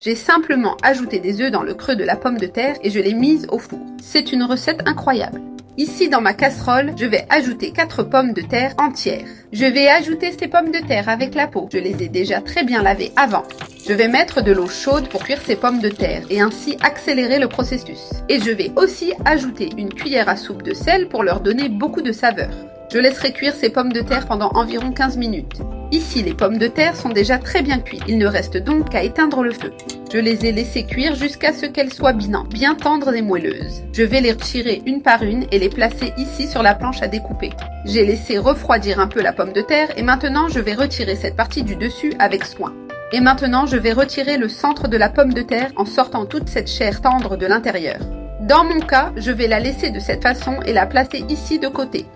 J'ai simplement ajouté des œufs dans le creux de la pomme de terre et je l'ai mise au four. C'est une recette incroyable. Ici, dans ma casserole, je vais ajouter 4 pommes de terre entières. Je vais ajouter ces pommes de terre avec la peau. Je les ai déjà très bien lavées avant. Je vais mettre de l'eau chaude pour cuire ces pommes de terre et ainsi accélérer le processus. Et je vais aussi ajouter une cuillère à soupe de sel pour leur donner beaucoup de saveur. Je laisserai cuire ces pommes de terre pendant environ 15 minutes. Ici, les pommes de terre sont déjà très bien cuites. Il ne reste donc qu'à éteindre le feu. Je les ai laissées cuire jusqu'à ce qu'elles soient bien tendres et moelleuses. Je vais les retirer une par une et les placer ici sur la planche à découper. J'ai laissé refroidir un peu la pomme de terre et maintenant je vais retirer cette partie du dessus avec soin. Et maintenant je vais retirer le centre de la pomme de terre en sortant toute cette chair tendre de l'intérieur. Dans mon cas, je vais la laisser de cette façon et la placer ici de côté.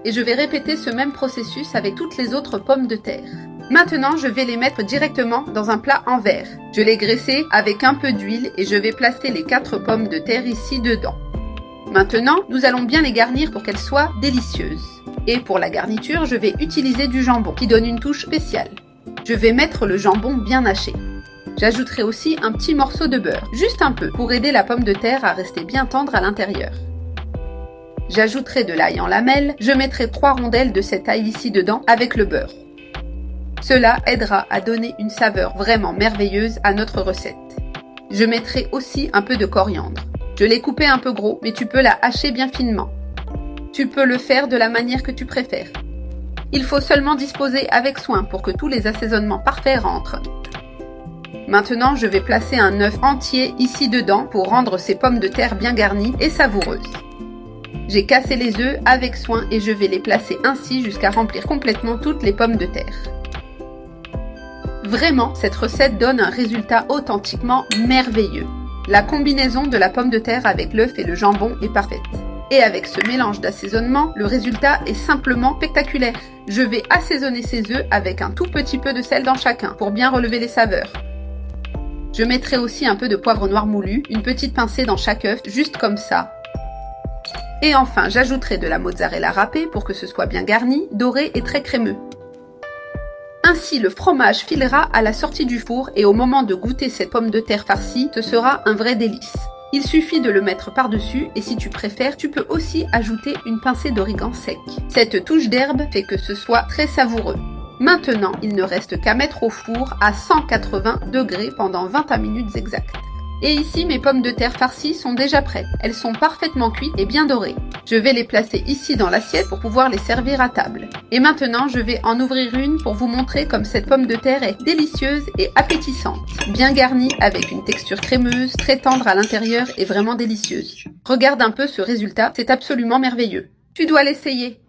Et je vais répéter ce même processus avec toutes les autres pommes de terre. Maintenant, je vais les mettre directement dans un plat en verre. Je l'ai graissé avec un peu d'huile et je vais placer les 4 pommes de terre ici dedans. Maintenant, nous allons bien les garnir pour qu'elles soient délicieuses. Et pour la garniture, je vais utiliser du jambon qui donne une touche spéciale. Je vais mettre le jambon bien haché. J'ajouterai aussi un petit morceau de beurre, juste un peu, pour aider la pomme de terre à rester bien tendre à l'intérieur. J'ajouterai de l'ail en lamelles, je mettrai 3 rondelles de cet ail ici dedans avec le beurre. Cela aidera à donner une saveur vraiment merveilleuse à notre recette. Je mettrai aussi un peu de coriandre. Je l'ai coupé un peu gros, mais tu peux la hacher bien finement. Tu peux le faire de la manière que tu préfères. Il faut seulement disposer avec soin pour que tous les assaisonnements parfaits rentrent. Maintenant, je vais placer un œuf entier ici dedans pour rendre ces pommes de terre bien garnies et savoureuses. J'ai cassé les œufs avec soin et je vais les placer ainsi jusqu'à remplir complètement toutes les pommes de terre. Vraiment, cette recette donne un résultat authentiquement merveilleux. La combinaison de la pomme de terre avec l'œuf et le jambon est parfaite. Et avec ce mélange d'assaisonnement, le résultat est simplement spectaculaire. Je vais assaisonner ces œufs avec un tout petit peu de sel dans chacun pour bien relever les saveurs. Je mettrai aussi un peu de poivre noir moulu, une petite pincée dans chaque œuf, juste comme ça. Et enfin, j'ajouterai de la mozzarella râpée pour que ce soit bien garni, doré et très crémeux. Ainsi, le fromage filera à la sortie du four et au moment de goûter cette pomme de terre farcie, ce sera un vrai délice. Il suffit de le mettre par-dessus et si tu préfères, tu peux aussi ajouter une pincée d'origan sec. Cette touche d'herbe fait que ce soit très savoureux. Maintenant, il ne reste qu'à mettre au four à 180 degrés pendant 21 minutes exactes. Et ici, mes pommes de terre farcies sont déjà prêtes. Elles sont parfaitement cuites et bien dorées. Je vais les placer ici dans l'assiette pour pouvoir les servir à table. Et maintenant, je vais en ouvrir une pour vous montrer comme cette pomme de terre est délicieuse et appétissante. Bien garnie avec une texture crémeuse, très tendre à l'intérieur et vraiment délicieuse. Regarde un peu ce résultat, c'est absolument merveilleux. Tu dois l'essayer.